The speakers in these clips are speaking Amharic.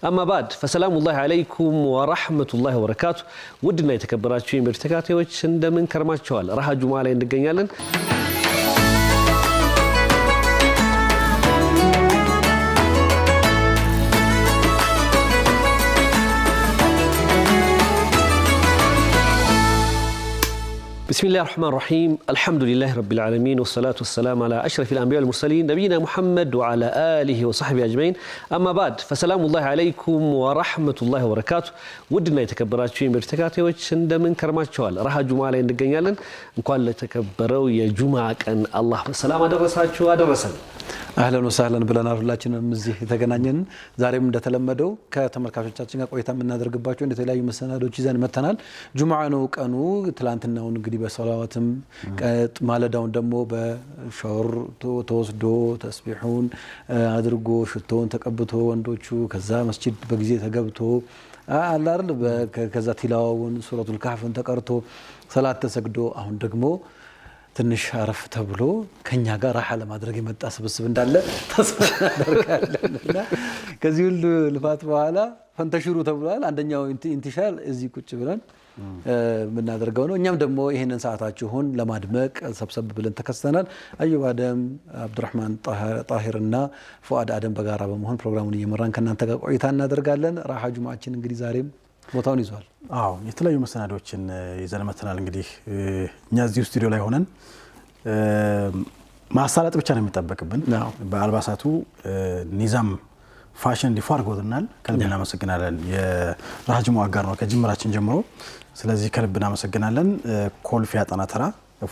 أما بعد فسلام الله عليكم ورحمة الله وبركاته ودنا يتكبراتشو يمرتكاتيوች እንደምን ከርማችኋል ረሃ ጁማ ላይ እንገኛለን بسم الله الرحمن الرحيم الحمد لله رب العالمين والصلاة والسلام على أشرف الأنبياء والمرسلين نبينا محمد وعلى آله وصحبه أجمعين أما بعد فسلام الله عليكم ورحمة الله وبركاته ودنا يتكبراتشو يمرتكاتيوች እንደምን ከርማችኋል ረሃ ጁማ ላይ እንገኛለን እንኳን ለተከበረው የጁማ ቀን አላህ በሰላም አደረሳችሁ አደረሰን اهلا وسهلا ብለናል ሁላችንም እዚህ የተገናኘን ዛሬም እንደተለመደው ከተመልካቾቻችን ጋር ቆይታ የምናደርግባቸው እንደተለያዩ መሰናዶች ይዘን መተናል ጁማዓ ነው ቀኑ ትላንትናው እንግዲህ በሰላዋትም ማለዳውን ደግሞ በሻወር ተወስዶ ተስቢሁን አድርጎ ሽቶን ተቀብቶ ወንዶቹ ከዛ መስጂድ በጊዜ ተገብቶ አላርል ከዛ ቲላዋውን ሱረቱል ካህፍን ተቀርቶ ሰላት ተሰግዶ አሁን ደግሞ ትንሽ አረፍ ተብሎ ከኛ ጋር ራሃ ለማድረግ የመጣ ስብስብ እንዳለ ተስፋ እናደርጋለንና ከዚህ ሁሉ ልፋት በኋላ ፈንተሽሩ ተብሏል አንደኛው ኢንቲሻል እዚህ ቁጭ ብለን ምናደርገው ነው እኛም ደግሞ ይሄንን ሰዓታችሁን ለማድመቅ ሰብሰብ ብለን ተከስተናል አዩብ አደም አብዱራህማን ጣሂርና ፉአድ አደም በጋራ በመሆን ፕሮግራሙን እየመራን ከናንተ ጋር ቆይታ እናደርጋለን ራሃ ጁማዓችን እንግዲህ ዛሬም ቦታውን ይዟል አዎ የተለያዩ መሰናዶችን ይዘን መተናል እንግዲህ እኛ እዚህ ስቱዲዮ ላይ ሆነን ማሳለጥ ብቻ ነው የሚጠበቅብን በአልባሳቱ ኒዛም ፋሽን ዲፋርጎትናል ከልብ እናመሰግናለን የራሃ ጁማዓ አጋር ነው ከጅምራችን ጀምሮ ስለዚህ ከልብ እናመሰግናለን ኮልፌ አጠናተራ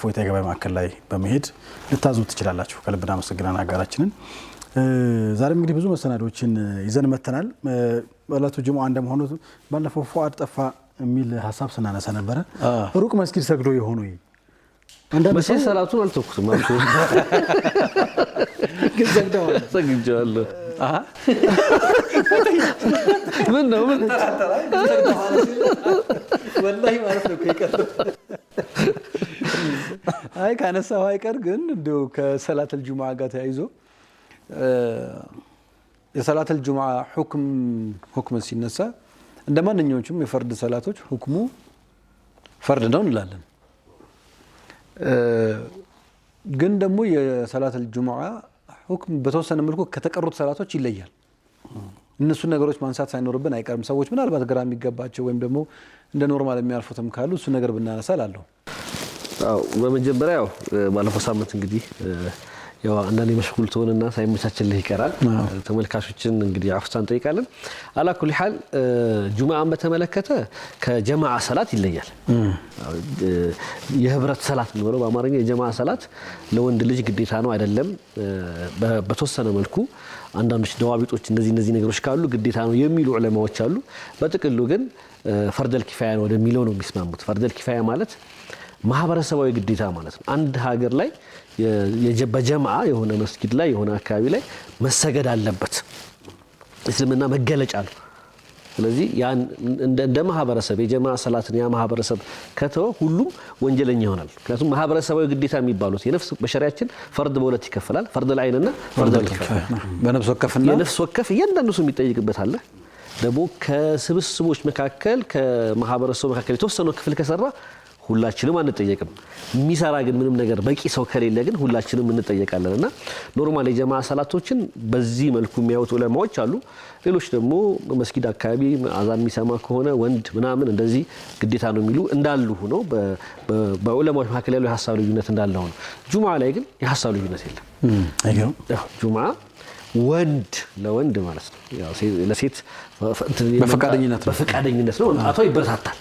ፎይታ ገበያ ማዕከል ላይ በመሄድ ልታዙ ትችላላችሁ ከልብ እናመሰግናለን አጋራችንን ዛሬም እንግዲህ ብዙ መሰናዶችን ይዘን መተናል ወላቱ ጁማዓ እንደመሆኑ ባለፈው ፉአድ ጠፋ የሚል ሐሳብ ስናነሳ ነበር ሩቅ መስጊድ ሰግዶ የሆኑ መስጊድ ሰላቱን አልተኩትም አልኩ ግዘግደው ሰግጃለሁ ምን ነው ምን ወላሂ ማለት ነው ከይቀር አይ ካነሳው አይቀር ግን እንደው ከሰላተል ጁማዓ ጋር ተያይዞ የሰላተል ጁማዓ ሁክም ሲነሳ እንደማንኛውም የፈርድ ሰላቶች ሁክሙ ፈርድ ነው እንላለን ግን ደግሞ የሰላተል ጁማዓ ሁክም በተወሰነ መልኩ ከተቀሩት ሰላቶች ይለያል እነሱ ነገሮች ማንሳት ሳይኖርብን አይቀርም ሰዎች ምናልባት ግራ የሚገባቸው ወይም ደግሞ እንደ ኖርማል የሚያልፉትም ካሉ እሱ ነገር ብናነሳ ላለው አው በመጀመሪያው ባለፈው ሳምንት እንግዲህ ያው አንዳንዴ መሽጉል ተሆነና ሳይመቻችልህ ይቀራል ተመልካቾችን እንግዲህ አፍሳን ጠይቃለን አላኩል ሐል ጁማዓን በተመለከተ ከጀማዓ ሰላት ይለያል የህብረት ሰላት ነው በአማርኛ የጀማዓ ሰላት ለወንድ ልጅ ግዴታ ነው አይደለም በተወሰነ መልኩ አንዳንዶች ደዋቢጦች እነዚህ ነገሮች ካሉ ግዴታ ነው የሚሉ ዑለማዎች አሉ በጥቅሉ ግን ፈርደል ኪፋያ ነው ወደሚለው ነው የሚስማሙት ፈርደል ኪፋያ ማለት ማህበረሰባዊ ግዴታ ማለት ነው አንድ ሀገር ላይ በጀማዓ የሆነ መስጊድ ላይ የሆነ አካባቢ ላይ መሰገድ አለበት እስልምና መገለጫ ነው ስለዚህ ያን እንደ ማህበረሰብ የጀማዓ ሰላትን ያ ማህበረሰብ ከተው ሁሉም ወንጀለኛ ይሆናል ምክንያቱም ማህበረሰባዊ ግዴታ የሚባሉት የነፍስ በሸሪዓችን ፈርድ በሁለት ይከፈላል ፈርድ ላይንና ፈርድ ኪፋያ በነፍስ ወከፍና የነፍስ ወከፍ እያንዳንዱ ሰው የሚጠይቅበት አለ ደግሞ ከስብስቦች መካከል ከማህበረሰቡ መካከል የተወሰነው ክፍል ከሰራ ሁላችንም አንጠየቅም የሚሰራ ግን ምንም ነገር በቂ ሰው ከሌለ ግን ሁላችንም እንጠየቃለንና ኖርማል የጀማዓ ሰላቶችን በዚህ መልኩ የሚያዩት ዑለማዎች አሉ ሌሎች ደግሞ መስጊድ አካባቢ አዛን የሚሰማ ከሆነ ወንድ ምናምን እንደዚህ ግዴታ ነው የሚሉ እንዳሉ ሆኖ በዑለማዎች መካከል ያለው የሐሳብ ልዩነት እንዳለ ሆኖ ጁማዓ ላይ ግን የሐሳብ ልዩነት የለም አይገርም ጁማዓ ወንድ ለወንድ ማለት ነው ያው ለሴት በፈቃደኝነት ነው መምጣቷ ይበረታታል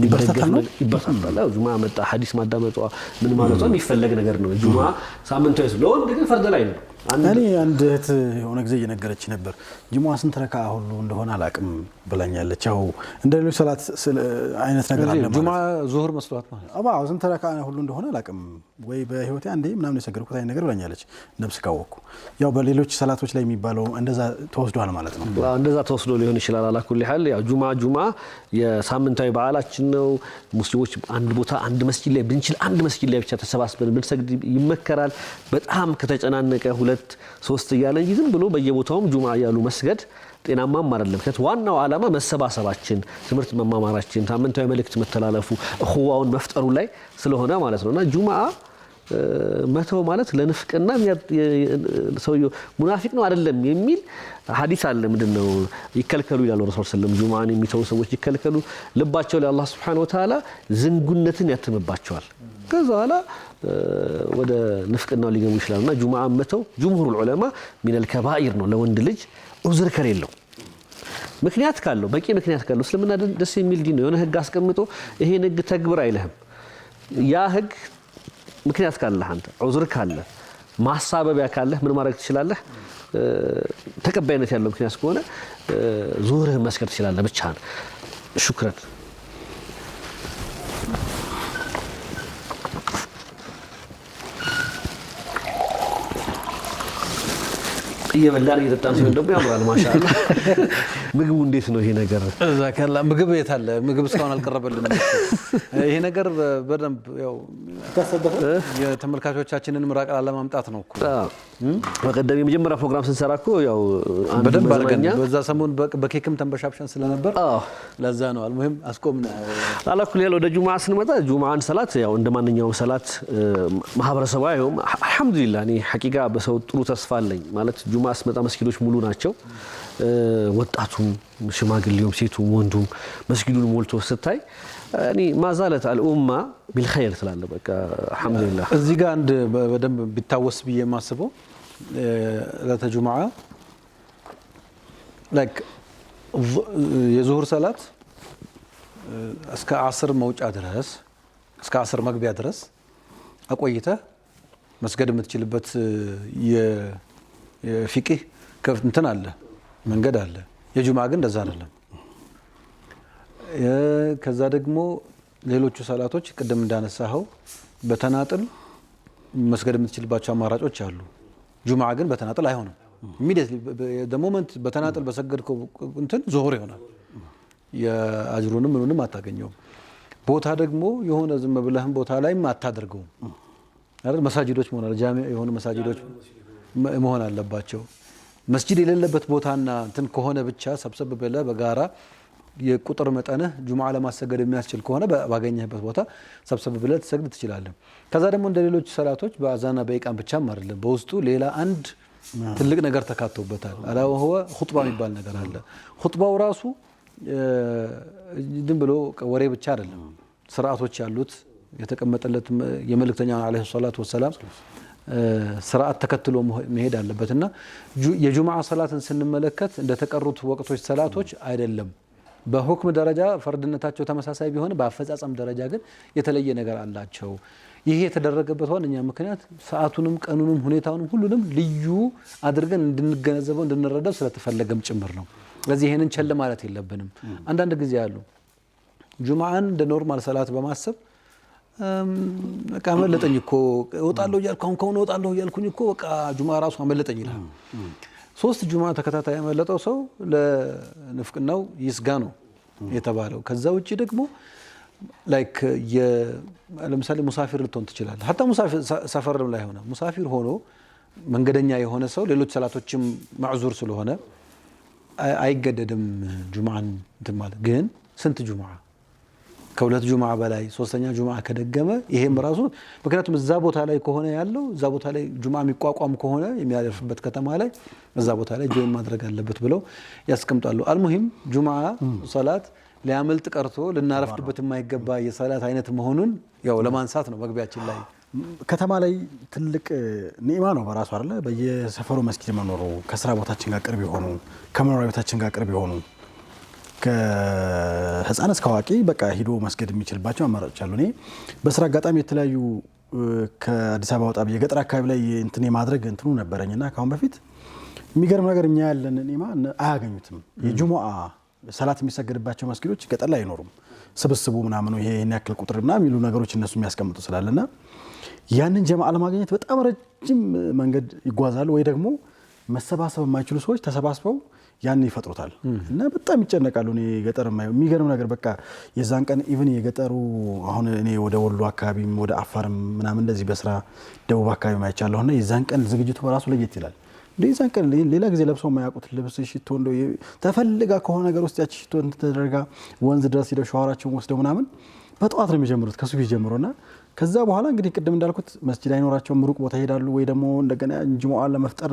ይበረታታል ጁማዓ መጣ ሐዲስ ማዳመጧ ምን ማለት ነው የሚፈለግ ነገር ነው ጁማዓ ሳምንታዊ ስለሆነ ግን ፈርድ ላይ ነው እኔ አንድ እህት የሆነ ጊዜ እየነገረች ነበር ጁማዓ ስንት ረካ ሁሉ እንደሆነ አላቅም ብላኛለች ያው እንደሌሎች ሰላት አይነት ነገር አለ ማለት ጁማዓ ዙህር መስሏት ማለት አዎ ስንት ረካ ሁሉ እንደሆነ አላቅም ወይ በህይወቴ አንዴ ምናምን የሰገድኩት አይነት ነገር ብላኛለች ነብስ ካወኩ ያው በሌሎች ሰላቶች ላይ የሚባለው እንደዛ ተወስዷል ማለት ነው እንደዛ ተወስዶ ሊሆን ይችላል አላኩል ሐል ያው ጁማዓ የሳምንታዊ በዓላችን ነው ሙስሊሞች አንድ ቦታ አንድ መስጊድ ላይ ብንችል አንድ መስጊድ ላይ ብቻ ተሰባስበን ብንሰግድ ይመከራል በጣም ከተጨናነቀ 2-3 እያለ እንጂ ዝም ብሎ በየቦታውም ጁማዓ ያሉ መስገድ ጤናማም አይደለም። ከት ዋናው ዓላማ መሰባሰባችን፣ ትምህርት መማማራችን፣ ሳምንታዊ መልእክት መተላለፉ፣ እኹዋውን መፍጠሩ ላይ ስለሆነ ማለት ነውና ጁምዓ መተው ማለት ለንፍቅና ሰውየው ሙናፊቅ ነው አይደለም የሚል ሐዲስ አለ። ምንድነው ይከልከሉ ይላል ረሱል ሰለላሁ ጁምዓን የሚተው ሰዎች ይከልከሉ፣ ልባቸው ላይ አላህ Subhanahu Wa Ta'ala ዝንጉነትን ያተምባቸዋል። ከዛ በኋላ ወደ ንፍቅናው ሊገቡ ይችላልና ጁምዓን መተው ጅምሁሩል ዑለማ ሚነል ከባኢር ነው ለወንድ ልጅ ዑዝር ከሌለው ምክንያት ካለው በቂ ምክንያት ካለው። እስልምና ደስ የሚል ዲን ነው። የሆነ ህግ አስቀምጦ ይሄን ህግ ተግብር አይልህም። ያ ህግ ምክንያት ካለህ አንተ ዑዝር ካለ ማሳበቢያ ካለህ ምን ማድረግ ትችላለህ? ተቀባይነት ያለው ምክንያት ከሆነ ዙህርህን መስገድ ትችላለህ ብቻህን። ሹክራን እየበላን እየጠጣን ሲሆን ደግሞ ያምራል። ማሻአላህ ምግቡ እንዴት ነው ይሄ ነገር? ዛከላ ምግብ የት አለ? ምግብ እስካሁን አልቀረበልንም። ይሄ ነገር በደንብ ያው ተሰደፈ የተመልካቾቻችንን ምራቅ ለማምጣት ነው እኮ። በቀደም የመጀመሪያ ፕሮግራም ስንሰራ እኮ ያው አንድ በደንብ አድርገን በዛ ሰሞን በኬክም ተንበሻብሸን ስለነበር ለዛ ነው አልሙሂም አስቆምና አላኩል ያለው። ወደ ጁምዓ ስንመጣ ጁምዓን ሰላት ያው እንደማንኛውም ሰላት ማህበረሰቡ አይሁም አልহামዱሊላህ እኔ ሐቂቃ በሰው ጥሩ ተስፋ አለኝ ማለት ጁምዓ ስመጣ መስጊዶች ሙሉ ናቸው። ወጣቱም ሽማግሌውም ሴቱም ወንዱም መስጊዱን ሞልቶ ስታይ እኔ ማዛለት አልኡማ ቢልኸይር ስላለ በቃ አልহামዱሊላህ። እዚህ ጋር አንድ በደንብ ቢታወስ ብዬ የማስበው ለተጁምዓ ላይክ የዙሁር ሰላት እስከ 10 መውጫ ድረስ እስከ 10 መግቢያ ድረስ አቆይተህ መስገድ የምትችልበት የፊቅህ እንትን አለ መንገድ አለ። የጁምዓ ግን እንደዛ አይደለም። ከዛ ደግሞ ሌሎቹ ሰላቶች ቅድም እንዳነሳኸው በተናጥል መስገድ የምትችልባቸው አማራጮች አሉ። ጁምዓ ግን በተናጥል አይሆንም። ኢሚዲየትሊ በሞመንት በተናጥል በሰገድከው እንትን ዙሁር ይሆናል። የአጅሩንም ምኑንም አታገኘውም። ቦታ ደግሞ የሆነ ዝም ብለህም ቦታ ላይም አታደርገውም አይደል? መሳጅዶች መሆን አለ ጃሚ የሆኑ መሳጅዶች መሆን አለባቸው። መስጂድ የሌለበት ቦታና እንትን ከሆነ ብቻ ሰብሰብ ብለህ በጋራ የቁጥር መጠንህ ጁምዓ ለማሰገድ የሚያስችል ከሆነ ባገኘህበት ቦታ ሰብሰብ ብለህ ትሰግድ ትችላለህ። ከዛ ደግሞ እንደ ሌሎች ሰላቶች በአዛና በኢቃም ብቻም አይደለም፣ በውስጡ ሌላ አንድ ትልቅ ነገር ተካቶበታል። አላው ሆወ ኹጥባ የሚባል ነገር አለ። ኹጥባው ራሱ ዝም ብሎ ወሬ ብቻ አይደለም፣ ስርዓቶች ያሉት የተቀመጠለት የመልእክተኛው አለይሂ ሰላቱ ወሰላም ስርዓት ተከትሎ መሄድ አለበትና የጁምዓ ሰላትን ስንመለከት እንደተቀሩት ወቅቶች ሰላቶች አይደለም። በሁክም ደረጃ ፈርድነታቸው ተመሳሳይ ቢሆን በአፈጻጸም ደረጃ ግን የተለየ ነገር አላቸው። ይሄ የተደረገበት ዋነኛ ምክንያት ሰዓቱንም ቀኑንም ሁኔታውንም ሁሉንም ልዩ አድርገን እንድንገነዘበው እንድንረዳው ስለተፈለገም ጭምር ነው። ስለዚህ ይሄንን ቸል ማለት የለብንም። አንዳንድ ጊዜ አሉ ጁምዓን እንደ ኖርማል ሰላት በማሰብ በቃ አመለጠኝ እኮ እወጣለሁ እያልኩ አሁን እወጣለሁ እያልኩኝ እኮ በቃ ጁምዓ ራሱ አመለጠኝ ይላል። 3 ጁምዓ ተከታታይ ያመለጠው ሰው ለንፍቅናው ይስጋ ነው የተባለው። ከዛ ውጪ ደግሞ ላይክ ለምሳሌ ሙሳፊር ልትሆን ትችላለህ። ሀታ ሙሳፊር ሰፈር ላይ ሆነ ሙሳፊር ሆኖ መንገደኛ የሆነ ሰው ሌሎች ሰላቶችም ማዕዙር ስለሆነ አይገደድም ጁምዓን እንትን ማለት። ግን ስንት ጁምዓ ከሁለት ጁምዓ በላይ ሶስተኛ ጁምዓ ከደገመ ይሄም ራሱ ምክንያቱም እዛ ቦታ ላይ ከሆነ ያለው እዛ ቦታ ላይ ጁምዓ የሚቋቋም ከሆነ የሚያደርፍበት ከተማ ላይ እዛ ቦታ ላይ ጆይን ማድረግ አለበት ብለው ያስቀምጣሉ። አልሙሂም ጁምዓ ሶላት ሊያመልጥ ቀርቶ ልናረፍድበት የማይገባ የሰላት አይነት መሆኑን ያው ለማንሳት ነው መግቢያችን ላይ። ከተማ ላይ ትልቅ ኒዕማ ነው በራሱ አይደለ? በየሰፈሩ መስጊድ መኖሩ፣ ከስራ ቦታችን ጋር ቅርብ የሆኑ ከመኖሪያ ቤታችን ጋር ቅርብ የሆኑ ከህፃን እስከ አዋቂ በቃ ሂዶ መስገድ የሚችልባቸው አማራጮች አሉ። እኔ በስራ አጋጣሚ የተለያዩ ከአዲስ አበባ ወጣ የገጠር አካባቢ ላይ እንትን የማድረግ እንትኑ ነበረኝና ካሁን በፊት የሚገርም ነገር እኛ ያለን ኒዕማ አያገኙትም። የጁሙዓ ሰላት የሚሰገድባቸው መስጊዶች ገጠር ላይ አይኖሩም። ስብስቡ ምናምኑ ይሄን ያክል ቁጥር ምናምን የሚሉ ነገሮች እነሱ የሚያስቀምጡ ስላለና ያንን ጀማዓ ለማግኘት በጣም ረጅም መንገድ ይጓዛሉ። ወይ ደግሞ መሰባሰብ የማይችሉ ሰዎች ተሰባስበው ያን ይፈጥሩታል እና በጣም ይጨነቃሉ። እኔ ገጠር የማየው የሚገርም ነገር በቃ የዛን ቀን ኢቭን የገጠሩ አሁን እኔ ወደ ወሎ አካባቢም ወደ አፋርም ምናምን እንደዚህ በስራ ደቡብ አካባቢ ማይቻለሁና የዛን ቀን ዝግጅቱ በራሱ ለየት ይላል። እንደዛ ቀን ሌላ ጊዜ ለብሰው የማያውቁት ልብስ ሽቶ እንደው ተፈልጋ ከሆነ ነገር ውስጥ ያቺ ሽቶ ተደረጋ ወንዝ ድረስ ሄደው ሻወራቸውን ወስደው ምናምን በጠዋት ነው የሚጀምሩት ከሱቢ ጀምሮና ከዛ በኋላ እንግዲህ ቅድም እንዳልኩት መስጂድ አይኖራቸውም ሩቅ ቦታ ይሄዳሉ ወይ ደግሞ እንደገና ጁሙአ ለመፍጠር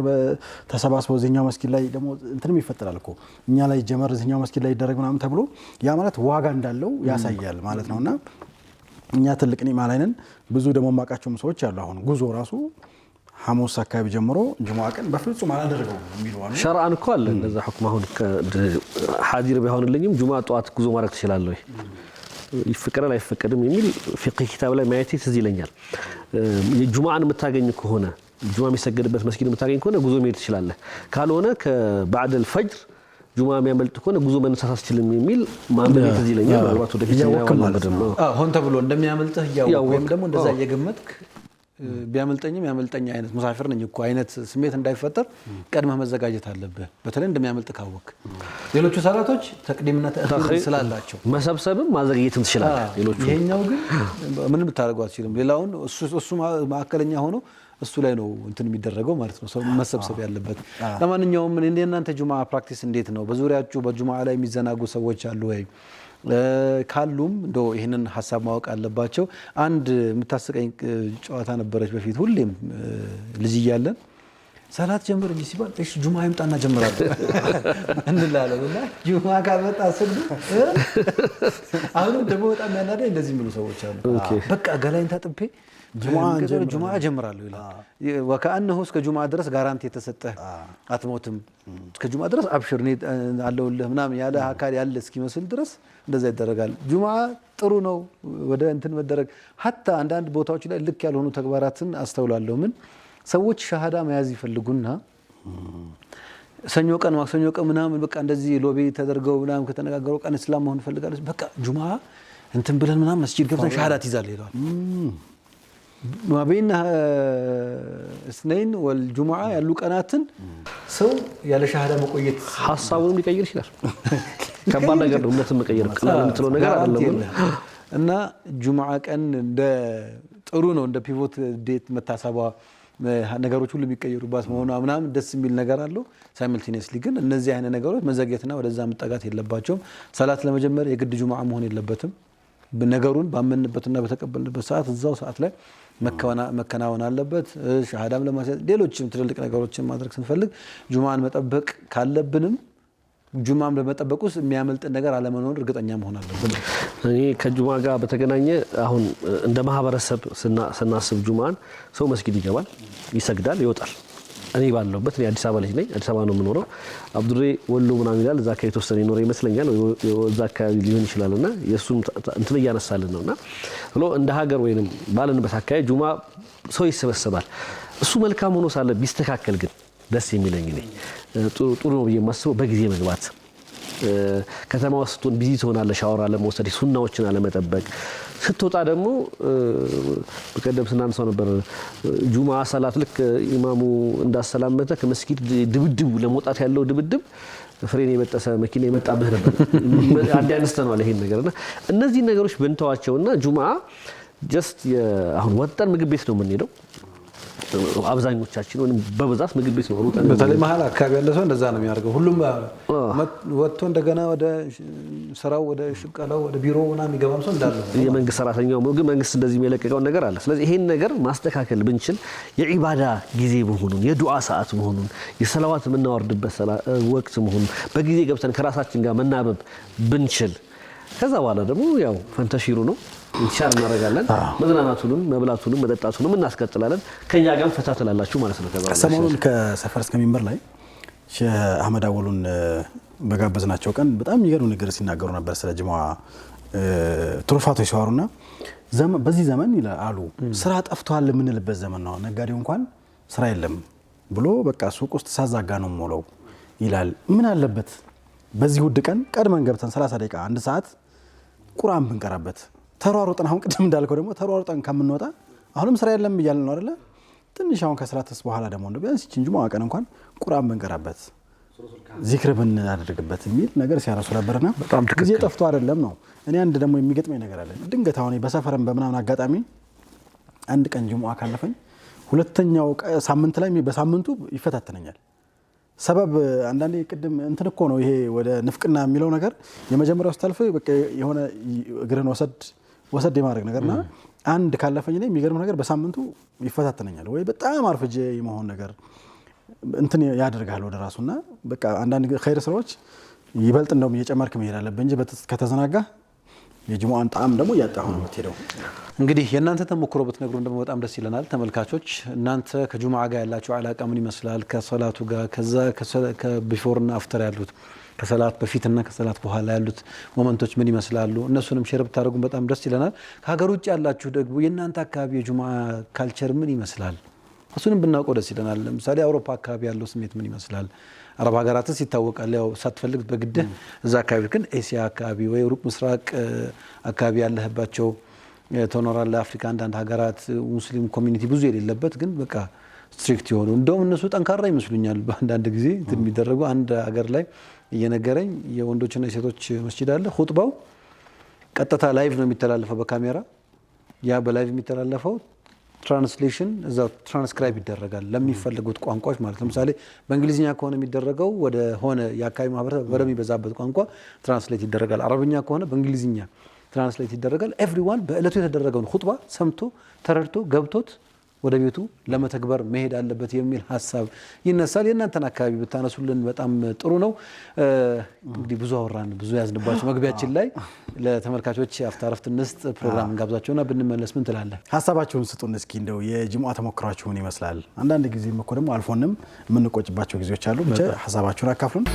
ተሰባስበው እዚህኛው መስጊድ ላይ ደግሞ እንትንም ይፈጠራል እኮ እኛ ላይ ጀመር እዚህኛው መስጊድ ላይ ይደረግ ምናምን ተብሎ ያ ማለት ዋጋ እንዳለው ያሳያል ማለት ነውና እኛ ትልቅ ኒዕማ ላይ ነን። ብዙ ደግሞ ማቃቸውም ሰዎች አሉ። አሁን ጉዞ ራሱ ሐሙስ አካባቢ ጀምሮ ጁሙአ ቀን በፍጹም አላደረገው የሚሉ አሉ። ሸርዓን እኮ አለ እንደዛ ሁክም። አሁን ሐዲር ቢሆንልኝም ጁሙአ ጠዋት ጉዞ ማድረግ ትችላለህ ወይ ይፈቀዳል አይፈቀድም የሚል ፊቅህ ኪታብ ላይ ማየት ትዝ ይለኛል። የጁሙአን የምታገኝ ከሆነ ጁሙአ የሚሰገድበት መስጊድ የምታገኝ ከሆነ ጉዞ መሄድ ትችላለህ። ካልሆነ ከባዕደል ፈጅር ጁሙአ የሚያመልጥ ከሆነ ጉዞ መነሳት አትችልም የሚል ማመን ትዝ ይለኛል። ምናልባት ወደፊት ነው ሆን ተብሎ እንደሚያመልጥህ ያው ወይም ደግሞ እንደዛ እየገመትክ ቢያመልጠኝም ያመልጠኝ አይነት ሙሳፊር ነኝ እኮ አይነት ስሜት እንዳይፈጠር ቀድመህ መዘጋጀት አለብህ። በተለይ እንደሚያመልጥ ካወቅ ሌሎቹ ሰላቶች ተቅዲምና ተአኺር ስላላቸው መሰብሰብም ማዘግየትም ትችላለህ። ሌሎቹ ይሄኛው ግን ምንም ልታደርገው አትችልም። ሌላውን እሱ ማዕከለኛ ሆኖ እሱ ላይ ነው እንትን የሚደረገው ማለት ነው ሰው መሰብሰብ ያለበት። ለማንኛውም እናንተ ጁሙአ ፕራክቲስ እንዴት ነው? በዙሪያችሁ በጁሙአ ላይ የሚዘናጉ ሰዎች አሉ ወይ? ካሉም እንደው ይሄንን ሐሳብ ማወቅ አለባቸው። አንድ የምታስቀኝ ጨዋታ ነበረች በፊት ሁሌም ልጅ እያለን ሰላት ጀምር እንጂ ሲባል እሺ ጁሙአ ይምጣና ጀምራለሁ እንላለን እና ጁሙአ ካመጣ ሰግዱ። አሁን ደግሞ በጣም ያናደኝ እንደዚህ የሚሉ ሰዎች አሉ። በቃ ገላይን ታጥቤ ጁሙአ ጀምራለሁ ይላል። ወከአንሁ እስከ ጁሙአ ድረስ ጋራንቲ የተሰጠህ አትሞትም እስከ ጁሙአ ድረስ አብሽር አለውልህ ምናምን ያለ አካል ያለ እስኪመስል ድረስ እንደዛ ይደረጋል። ጁሙአ ጥሩ ነው ወደ እንትን መደረግ ሀታ አንዳንድ ቦታዎች ላይ ልክ ያልሆኑ ተግባራትን አስተውላለሁ። ምን ሰዎች ሻሃዳ መያዝ ይፈልጉና ሰኞ ቀን ማክሰኞ ቀን ምናምን በቃ እንደዚህ ሎቢ ተደርገው ምናምን ከተነጋገሩ ቀን እስላም መሆን ፈልጋለች በቃ ጁሙአ እንትን ብለን ምናምን መስጂድ ገብተን ሻሃዳ ትይዛለህ ይላል። ማበይና እስነይን ወልጁሙአ ያሉ ቀናትን ሰው ያለ ሻሃዳ መቆየት ሐሳቡን ሊቀይር ይችላል። ከባድ ነገር ነው እምነትን መቀየር ቀላል የምትለው ነገር አይደለም። እና ጁሙአ ቀን እንደ ጥሩ ነው እንደ ፒቮት ዴት መታሰባ ነገሮች ሁሉ የሚቀየሩባት መሆኑ ምናምን ደስ የሚል ነገር አለው። ሳይመልቲኒየስሊ ግን እነዚህ አይነት ነገሮች መዘግየትና ወደዛ መጠጋት የለባቸውም። ሰላት ለመጀመር የግድ ጁሙአ መሆን የለበትም። ነገሩን ባመንበትና በተቀበልንበት ሰዓት እዛው ሰዓት ላይ መከናወን አለበት። ሻሃዳም ለማሳየት ሌሎችም ትልልቅ ነገሮችን ማድረግ ስንፈልግ ጁሙአን መጠበቅ ካለብንም ጁሙአን ለመጠበቅ ውስጥ የሚያመልጥ ነገር አለመኖር እርግጠኛ መሆን አለብን። እኔ ከጁሙአ ጋር በተገናኘ አሁን እንደ ማህበረሰብ ስናስብ ጁሙአን ሰው መስጊድ ይገባል፣ ይሰግዳል፣ ይወጣል። እኔ ባለሁበት እኔ አዲስ አበባ ልጅ ነኝ። አዲስ አበባ ነው የምኖረው። አብዱሬ ወሎ ምናምን ይላል እዛ አካባቢ የተወሰነ ይኖር ይመስለኛል እዛ አካባቢ ሊሆን ይችላልና የሱን እንትን እያነሳልን ነውና እንደ ሀገር ወይንም ባለንበት አካባቢ ጁሙአ ሰው ይሰበሰባል። እሱ መልካም ሆኖ ሳለ ቢስተካከል ግን ደስ የሚለኝ እኔ ጥሩ ነው ብዬ የማስበው በጊዜ መግባት። ከተማ ውስጥ ስትሆን ቢዚ ትሆናለህ። ሻወር አለመውሰድ፣ ሱናዎችን አለመጠበቅ። ስትወጣ ደግሞ በቀደም ስናነሳው ነበር ጁሙአ ሰላት ልክ ኢማሙ እንዳሰላመተ ከመስጊድ ድብድቡ ለመውጣት ያለው ድብድብ ፍሬን የበጠሰ መኪና የመጣብህ ነበር። አንድ ያነስተነዋል ይሄን ነገርና እነዚህ ነገሮች ብንተዋቸውና ጁሙአ ጀስት አሁን ወጣን ምግብ ቤት ነው የምንሄደው አብዛኞቻችን ወይም በብዛት ምግብ ቤት ነው ሩጠን በተለይ መሀል አካባቢ ያለ ሰው እንደዛ ነው የሚያደርገው። ሁሉም ወጥቶ እንደገና ወደ ስራው ወደ ሽቀላው ወደ ቢሮ ምናምን የሚገባም ሰው እንዳለ የመንግስት ሰራተኛው ግን መንግስት እንደዚህ የሚለቀቀው ነገር አለ። ስለዚህ ይሄን ነገር ማስተካከል ብንችል የዒባዳ ጊዜ መሆኑን የዱዓ ሰዓት መሆኑን የሰላዋት የምናወርድበት ወቅት መሆኑን በጊዜ ገብተን ከራሳችን ጋር መናበብ ብንችል ከዛ በኋላ ደግሞ ያው ፈንተሽሩ ነው ኢንሻአላህ እናደርጋለን። መዝናናቱንም መብላቱንም መጠጣቱንም እናስቀጥላለን። ከኛ ጋር ፈታተላላችሁ ማለት ነው። ከዛ ሰሞኑን ከሰፈር እስከ ሚንበር ላይ ሼህ አህመድ አወሉን በጋበዝናቸው ቀን በጣም የሚገርም ነገር ሲናገሩ ነበር ስለ ጁሙአ ትሩፋቶች ሲዋሩና በዚህ ዘመን ይላሉ ስራ ጠፍቷል የምንልበት ዘመን ነው። ነጋዴው እንኳን ስራ የለም ብሎ በቃ ሱቅ ውስጥ ሳዛጋ ነው ሞለው ይላል። ምን አለበት በዚህ ውድ ቀን ቀድመን ገብተን 30 ደቂቃ አንድ ሰዓት ቁርአን ብንቀራበት ተሯሩጠን አሁን ቅድም እንዳልከው ደግሞ ተሯሩጠን ከምንወጣ አሁንም ስራ የለም እያልን ነው አይደለ? ትንሽ አሁን ከሰላተስ በኋላ ደግሞ እንደው ቢያንስ ጁሙአ ቀን እንኳን ቁርአን ብንቀራበት ዚክር ብናደርግበት የሚል ነገር ሲያነሱ ነበርና ጊዜ ጠፍቶ አይደለም ነው። እኔ አንድ ደግሞ የሚገጥመኝ ነገር አለ። ድንገት አሁን በሰፈርም በምናምን አጋጣሚ አንድ ቀን ጁሙአ ካለፈኝ ሁለተኛው ሳምንት ላይ በሳምንቱ ይፈታተነኛል። ሰበብ አንዳንዴ ቅድም እንትን እኮ ነው ይሄ ወደ ንፍቅና የሚለው ነገር የመጀመሪያው ስታልፍ በቃ የሆነ እግርን ወሰድ የማድረግ ነገርና አንድ ካለፈኝ ላይ የሚገርም ነገር በሳምንቱ ይፈታተነኛል ወይ በጣም አርፍጄ የመሆን ነገር እንትን ያደርጋል ወደ ራሱና በቃ አንዳንድ ኸይር ስራዎች ይበልጥ እንደውም እየጨመርክ መሄድ አለብህ እንጂ ከተዘናጋ የጅሙአን ጣዕም ደግሞ እያጣሁ ነው የምትሄደው። እንግዲህ የእናንተ ተሞክሮ ብትነግሩን ደግሞ በጣም ደስ ይለናል። ተመልካቾች እናንተ ከጁሙዓ ጋር ያላችሁ አላቃ ምን ይመስላል? ከሶላቱ ጋር ከዛ ከቢፎርና አፍተር ያሉት ከሰላት በፊትና ከሰላት በኋላ ያሉት ሞመንቶች ምን ይመስላሉ? እነሱንም ሼር ብታደርጉን በጣም ደስ ይለናል። ከሀገር ውጭ ያላችሁ ደግሞ የእናንተ አካባቢ የጁሙዓ ካልቸር ምን ይመስላል? እሱንም ብናውቀው ደስ ይለናል። ለምሳሌ አውሮፓ አካባቢ ያለው ስሜት ምን ይመስላል? አረብ ሀገራትስ ይታወቃል። ያው ሳትፈልግ በግድህ እዛ አካባቢ ግን ኤሲያ አካባቢ ወይ ሩቅ ምስራቅ አካባቢ ያለህባቸው ትኖራለህ። አፍሪካ አንዳንድ ሀገራት ሙስሊም ኮሚኒቲ ብዙ የሌለበት ግን በቃ ስትሪክት የሆኑ እንደውም እነሱ ጠንካራ ይመስሉኛል በአንዳንድ ጊዜ የሚደረጉ አንድ ሀገር ላይ እየነገረኝ የወንዶችና የሴቶች መስጂድ አለ። ኹጥባው ቀጥታ ላይቭ ነው የሚተላለፈው በካሜራ ያ በላይቭ የሚተላለፈው ትራንስሌሽን እዛ ትራንስክራይብ ይደረጋል ለሚፈልጉት ቋንቋዎች ማለት ለምሳሌ በእንግሊዝኛ ከሆነ የሚደረገው ወደ ሆነ የአካባቢ ማህበረሰብ ወደሚበዛበት ቋንቋ ትራንስሌት ይደረጋል። አረብኛ ከሆነ በእንግሊዝኛ ትራንስሌት ይደረጋል። ኤቭሪዋን በእለቱ የተደረገውን ኹጥባ ሰምቶ ተረድቶ ገብቶት ወደ ቤቱ ለመተግበር መሄድ አለበት የሚል ሀሳብ ይነሳል። የእናንተን አካባቢ ብታነሱልን በጣም ጥሩ ነው። እንግዲህ ብዙ አወራን፣ ብዙ ያዝንባቸው። መግቢያችን ላይ ለተመልካቾች አፍታ ረፍት እንስጥ ፕሮግራም እንጋብዛቸውና ብንመለስ ምን ትላለህ? ሀሳባችሁን ስጡን እስኪ። እንደው የጅሙዓ ተሞክሯችሁ ምን ይመስላል? አንዳንድ ጊዜ እኮ ደግሞ አልፎንም የምንቆጭባቸው ጊዜዎች አሉ። ብቻ ሀሳባችሁን አካፍሉን።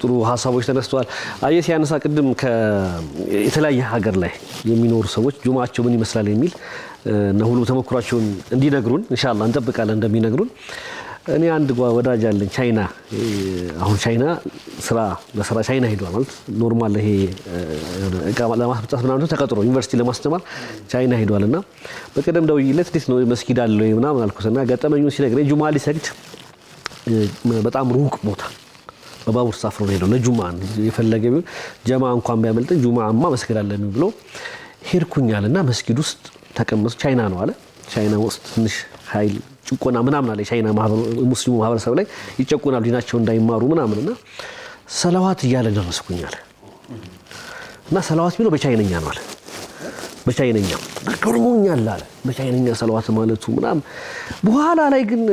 ጥሩ ሀሳቦች ተነስተዋል። አየት ያነሳ ቅድም የተለያየ ሀገር ላይ የሚኖሩ ሰዎች ጁሙዓቸው ምን ይመስላል የሚል እና ሁሉ ተሞክሯቸውን እንዲነግሩን ኢንሻአላህ እንጠብቃለን እንደሚነግሩን። እኔ አንድ ወዳጅ አለኝ ቻይና። አሁን ቻይና ለስራ ቻይና ሄዷል ማለት ኖርማል ይሄ እቃ ለማስመጣት ምናምን ተቀጥሮ ዩኒቨርሲቲ ለማስተማር ቻይና ሄዷልና በቀደም ደውዬለት እንዴት ነው መስጊድ አለ ወይ ምናምን አልኩትና ገጠመኙን ሲነግረኝ ጁሙዓ ሊሰግድ በጣም ሩቅ ቦታ በባቡር ተሳፍሮ ነው ሄደው ለጁሙዓ የፈለገ ቢሆን ጀማ እንኳን ቢያመልጥን ጁሙዓማ መስጊድ አለኝ ብሎ ሄድኩኛልና መስጊድ ውስጥ ተቀመጡ። ቻይና ነው አለ። ቻይና ውስጥ ትንሽ ኃይል ጭቆና ምናምን አለ። ቻይና ሙስሊሙ ማህበረሰብ ላይ ይጨቆናሉ ዲናቸው እንዳይማሩ ምናምንና ሰላዋት እያለ ደረስኩኛል እና ሰላዋት ቢለው በቻይነኛ ነው አለ። በቻይነኛ ገርሞኛል አለ። በቻይነኛ ሰላዋት ማለቱ ምናምን በኋላ ላይ ግን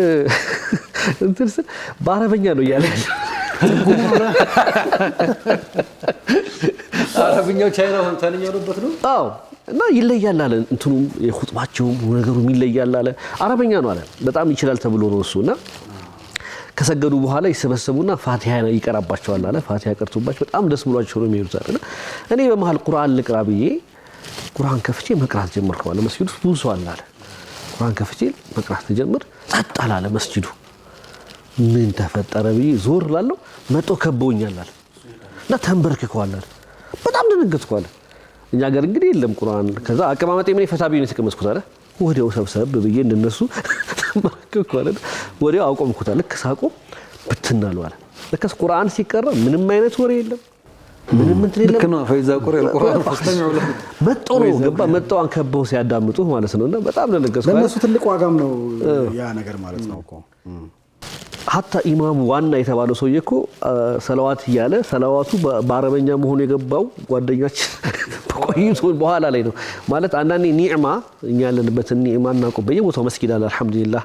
እንትርስ በአረበኛ ነው እያለ አረብኛው ቻይናው ተንኛውበት ነው። አዎ እና ይለያል አለ። እንትኑ የኹጥባቸውም ነገሩም ይለያል አለ። አረበኛ ነው አለ። በጣም ይችላል ተብሎ ነው እሱና ከሰገዱ በኋላ ይሰበሰቡና ፋቲሃ ይቀራባቸዋል አለ። ፋቲሃ ቀርቶባቸው በጣም ደስ ብሏቸው ነው የሚሄዱት አለ። እኔ በመሃል ቁርአን ልቅራ ብዬ ቁርአን ከፍቼ መቅራት ጀመርኩ አለ። መስጊዱ ብዙ ሰው አለ። ቁርአን ከፍቼ መቅራት ተጀመር። ጸጥ አለ መስጊዱ። ምን ተፈጠረ ብዬ ዞር ላለው መጦ ከበውኛል አለ እና ተንበርክከዋል አለ። በጣም ደነገጥኩ አለ። እኛ ሀገር እንግዲህ የለም ቁርአን። ከዛ አቀማመጤ ምን ፈታ ብዬ ነው የተቀመጥኩት አለ። ወዲያው ሰብሰብ ብዬ እንደነሱ ተንበርክከው አለ። ወዲያው አቆምኩት አለ። ልክ ሳቆም ብትናሉ አለ። ለከስ ቁርአን ሲቀራ ምንም አይነት ወሬ የለም ምንም እንትን የለም። ለከና ፈይዛ ቁርአን ፈስተሚዑ ለሁ መጦ ነው ገባ መጦን ከበው ሲያዳምጡ ማለት ነውና በጣም ደነገጥኩ። ለነሱ ትልቅ ዋጋም ነው ያ ነገር ማለት ነው እኮ ሀታ ኢማሙ ዋና የተባለው ሰውዬ እኮ ሰላዋት እያለ ሰላዋቱ በአረበኛ መሆኑ የገባው ጓደኛችን በቆይቶ በኋላ ላይ ነው ማለት። አንዳንዴ ኒዕማ እኛ ያለንበትን ኒዕማ እናውቀው በየቦታው መስጊድ አለ አልሐምዱሊላህ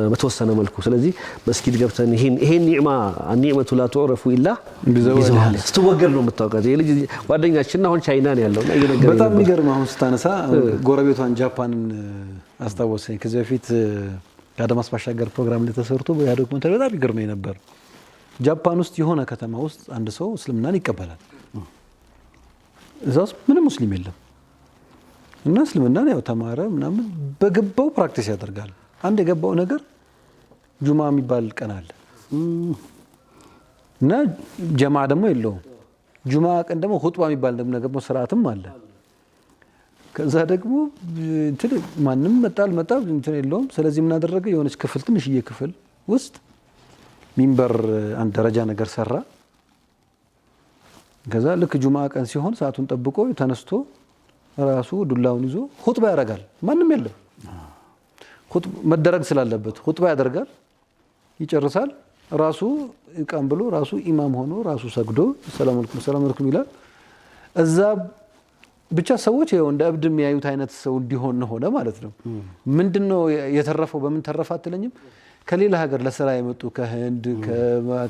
በተወሰነ መልኩ። ስለዚህ መስጊድ ገብተን ይሄን ኒዕማ ኒዕመቱ ላ ተዑረፉ ኢላ ቢዘዋል ስትወገድ ነው የምታውቃት። ይሄ ልጅ ጓደኛችን አሁን ቻይና ነው ያለውና እየነገረኝ በጣም የሚገርም አሁን ስታነሳ ጎረቤቷን ጃፓንን አስታወሰኝ። ከዚህ በፊት ከአድማስ ባሻገር ፕሮግራም ላይ ተሰርቶ ያ ዶክመንታሪ በጣም ይገርመኝ ነበር። ጃፓን ውስጥ የሆነ ከተማ ውስጥ አንድ ሰው እስልምናን ይቀበላል። እዛ ውስጥ ምንም ሙስሊም የለም እና እስልምናን ያው ተማረ ምናምን በገባው ፕራክቲስ ያደርጋል። አንድ የገባው ነገር ጁማ የሚባል ቀን አለ እና ጀማ ደግሞ የለውም። ጁማ ቀን ደግሞ ኹጥባ የሚባል ደግሞ ስርዓትም አለ። ከዛ ደግሞ እንትን ማንም መጣል እንትን የለውም። ስለዚህ ምን አደረገ? የሆነች ክፍል ትንሽዬ ክፍል ውስጥ ሚንበር አንድ ደረጃ ነገር ሰራ። ከዛ ልክ ጁምዓ ቀን ሲሆን ሰዓቱን ጠብቆ ተነስቶ ራሱ ዱላውን ይዞ ኹጥባ ያደርጋል። ማንም የለም። ኹጥባ መደረግ ስላለበት ኹጥባ ያደርጋል፣ ይጨርሳል። ራሱ ይቃም ብሎ ራሱ ኢማም ሆኖ ራሱ ሰግዶ ሰላም አለይኩም ይላል። እዛ ብቻ ሰዎች ይኸው እንደ እብድ የሚያዩት አይነት ሰው እንዲሆን ሆነ ማለት ነው። ምንድነው የተረፈው? በምን ተረፈ አትለኝም? ከሌላ ሀገር ለስራ የመጡ ከህንድ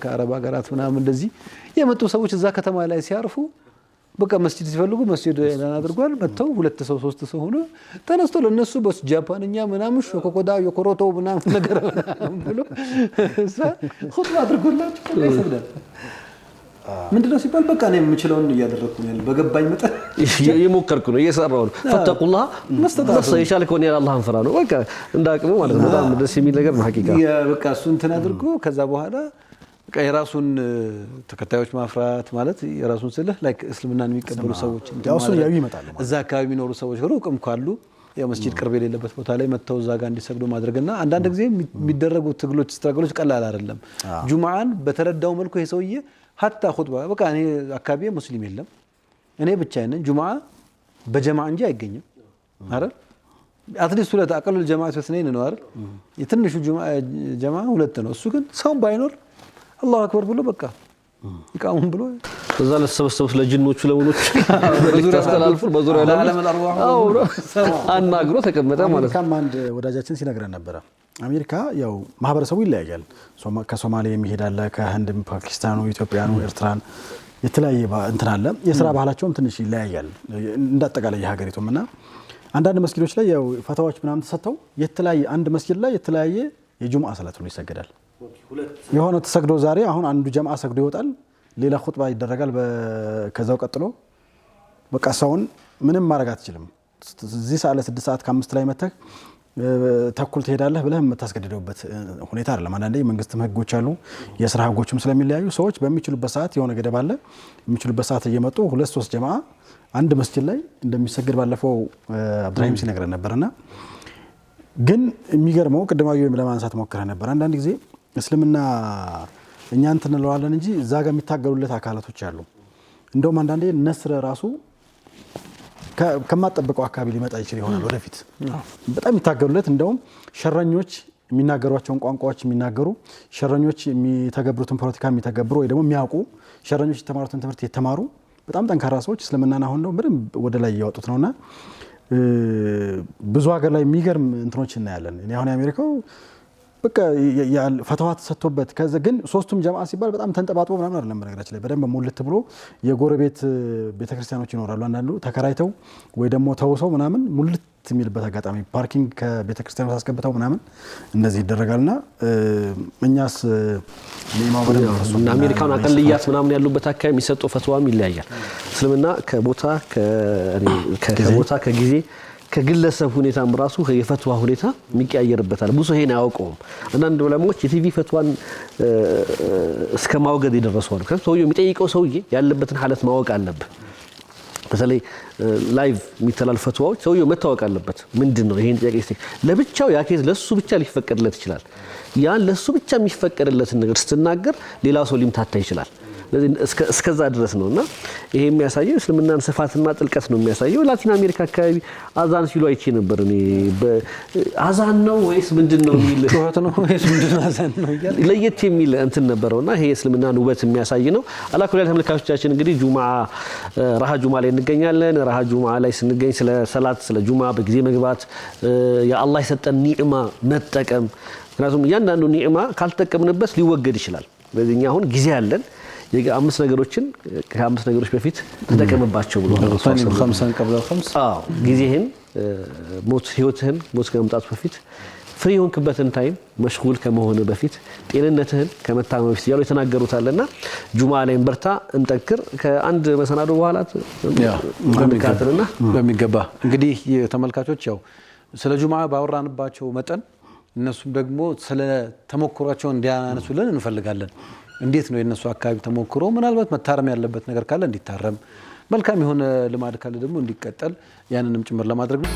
ከአረብ ሀገራት ምናምን እንደዚህ የመጡ ሰዎች እዛ ከተማ ላይ ሲያርፉ በቃ መስጂድ ሲፈልጉ መስጂድ አድርጓል። መተው 2 ሰው 3 ሰው ሆኖ ተነስቶ ለነሱ በጃፓንኛ ምናምን ሾኮኮዳ የኮሮቶ ምናምን ነገር ብሎ እዛ ኹጥባ አድርጎላችሁ ይሰግዳል። ምንድነው ሲባል በቃ እኔ የምችለውን እያደረኩ ነው፣ በገባኝ መጠን እየሞከርኩ ነው፣ እየሰራው ነው። ፈተቁላህ መስተጣዕ የቻልከውን ያህል አላህን ፍራ ነው በቃ እንዳቅሙ ማለት ነው። በጣም ደስ የሚል ነገር ነው ሐቂቃ። በቃ እሱ እንትን አድርጎ ከዛ በኋላ በቃ የራሱን ተከታዮች ማፍራት ማለት የራሱን ስልህ ላይክ እስልምናን የሚቀበሉ ሰዎች እዛ አካባቢ የሚኖሩ ሰዎች ሩቅም ካሉ ያው መስጂድ ቅርብ የሌለበት ቦታ ላይ መተው እዛ ጋር እንዲሰግዱ ማድረግና አንዳንድ ጊዜ የሚደረጉ ትግሎች ስትራግሎች ቀላል አይደለም። ጁምዓን በተረዳው መልኩ ይሄ ሰውዬ ሀታ ኹጥባ በቃ እኔ አካባቢ ሙስሊም የለም እኔ ብቻዬን ነኝ፣ ጁምዓ በጀማዓ እንጂ አይገኝም አይደል? አትሊስት ሁለት አቀሉ ጀማዓ ተስነኝ ነው አይደል? የትንሹ ጀማዓ 2 ነው። እሱ ግን ሰው ባይኖር አላሁ አክበር ብሎ በቃ ይቃሙን ብሎ እዛ ለተሰበሰቡት ለጅኖቹ ለሙኖች በዙሪያ አስተላልፉ በዙሪያ ለዓለም አናግሮ ተቀመጠ ማለት ነው። አንድ ወዳጃችን ሲነግረን ነበረ አሜሪካ ያው ማህበረሰቡ ይለያያል። ከሶማሌ የሚሄድ አለ፣ ከህንድ፣ ፓኪስታኑ፣ ኢትዮጵያኑ፣ ኤርትራን የተለያየ እንትን አለ። የስራ ባህላቸውም ትንሽ ይለያያል እንዳጠቃላይ የሀገሪቱም እና አንዳንድ መስጊዶች ላይ ያው ፈታዎች ምናምን ተሰጥተው የተለያየ አንድ መስጊድ ላይ የተለያየ የጁምዓ ሰላት ነው ይሰገዳል። የሆነ ተሰግዶ ዛሬ አሁን አንዱ ጀማዓ ሰግዶ ይወጣል፣ ሌላ ኹጥባ ይደረጋል። ከዛው ቀጥሎ በቃ ሰውን ምንም ማድረግ አትችልም። እዚህ ሰዓት ለ6 ሰዓት ከ5 ላይ መተህ ተኩል ትሄዳለህ ብለህ የምታስገድደውበት ሁኔታ አይደለም። አንዳንዴ የመንግስትም ህጎች አሉ፣ የስራ ህጎችም ስለሚለያዩ ሰዎች በሚችሉበት ሰዓት የሆነ ገደብ አለ። የሚችሉበት ሰዓት እየመጡ 2-3 ጀማዓ አንድ መስጂድ ላይ እንደሚሰግድ ባለፈው አብዱራሂም ሲነግረን ነበርና ግን የሚገርመው ቅድማዊ ለማንሳት ሞክረህ ነበር። አንዳንድ ጊዜ እስልምና እኛ እንትን እንለዋለን እንጂ እዛ ጋር የሚታገሉለት አካላቶች አሉ። እንደውም አንዳንዴ ነስር ራሱ ከማጠብቀው አካባቢ ሊመጣ ይችላል ይሆናል ወደፊት በጣም የሚታገሉለት። እንደውም ሸረኞች የሚናገሯቸውን ቋንቋዎች የሚናገሩ ሸረኞች የሚተገብሩትን ፖለቲካ የሚተገብሩ ወይ ደግሞ የሚያውቁ ሸረኞች የተማሩትን ትምህርት የተማሩ በጣም ጠንካራ ሰዎች እስልምናን አሁን ነው በደንብ ወደ ላይ እያወጡት ነውና ብዙ ሀገር ላይ የሚገርም እንትኖች እናያለን። እኔ አሁን የአሜሪካው በቃ ፈተዋ ተሰጥቶበት ከዛ ግን ሶስቱም ጀማዓ ሲባል በጣም ተንጠባጥቦ ምናምን አይደለም። በነገራችን ላይ በደንብ ሙልት ብሎ የጎረቤት ቤተክርስቲያኖች ይኖራሉ። አንዳንዱ ተከራይተው ወይ ደግሞ ተውሰው ምናምን ሙልት የሚልበት አጋጣሚ ፓርኪንግ ከቤተክርስቲያኑ አስገብተው ምናምን እንደዚህ ይደረጋልና እኛስ እና አሜሪካን አቀልያት ምናምን ያሉበት አካባቢ የሚሰጠው ፈትዋም ይለያያል። እስልምና ከቦታ ከጊዜ ከግለሰብ ሁኔታም ራሱ የፈትዋ ሁኔታ የሚቀያየርበታል። ብዙ ይሄን አያውቀውም። አንዳንድ ዑለማዎች የቲቪ ፈትዋን እስከ ማውገድ ይደርሳሉ። ሰውየው የሚጠይቀው ሰውዬ ያለበትን ሐለት ማወቅ አለበት። በተለይ ላይቭ የሚተላልፉ ፈትዋዎች ሰውየው መታወቅ አለበት። ምንድነው ይሄን ጥያቄ ለብቻው ያ ኬዝ ለሱ ብቻ ሊፈቀድለት ይችላል። ያን ለሱ ብቻ የሚፈቀድለትን ነገር ስትናገር ሌላው ሰው ሊምታታ ይችላል። እስከዛ ድረስ ነውና ይሄ የሚያሳየው እስልምናን ስፋትና ጥልቀት ነው የሚያሳየው። ላቲን አሜሪካ አካባቢ አዛን ሲሉ አይቼ ነበር እኔ አዛን ነው ወይስ ምንድነው የሚል ጩኸት ነው ወይስ ምንድነው አዛን ነው ይላል ለየት የሚል እንትን ነበርውና ይሄ እስልምናን ውበት የሚያሳይ ነው። አላኩል ተመልካቾቻችን እንግዲህ ጁምዓ ረሃ ጁምዓ ላይ እንገኛለን። ረሃ ጁምዓ ላይ ስንገኝ ስለ ሰላት ስለ ጁምዓ በጊዜ መግባት የአላህ የሰጠን ኒዕማ መጠቀም፣ ምክንያቱም እያንዳንዱ ኒዕማ ካልተጠቀምንበት ሊወገድ ይችላል። በዚህኛ አሁን ጊዜ አለን ከአምስት ነገሮች በፊት ተጠቀምባቸው ብሎ ጊዜህን ሞት ህይወትህን ሞት ከመምጣቱ በፊት ፍሪ የሆንክበትን ታይም መሽጉል ከመሆን በፊት ጤንነትህን ከመታመም በፊት ያለው የተናገሩታልና ጁምዓ ላይ እንበርታ እንጠክር። ከአንድ መሰናዶ በኋላ እንካተልና በሚገባ እንግዲህ ተመልካቾች ያው ስለ ጁምዓ ባወራንባቸው መጠን እነሱም ደግሞ ስለ ተሞክሯቸው እንዲያነሱልን እንፈልጋለን። እንዴት ነው የነሱ አካባቢ ተሞክሮ ምናልባት መታረም ያለበት ነገር ካለ እንዲታረም መልካም የሆነ ልማድ ካለ ደግሞ እንዲቀጠል ያንንም ጭምር ለማድረግ ነው።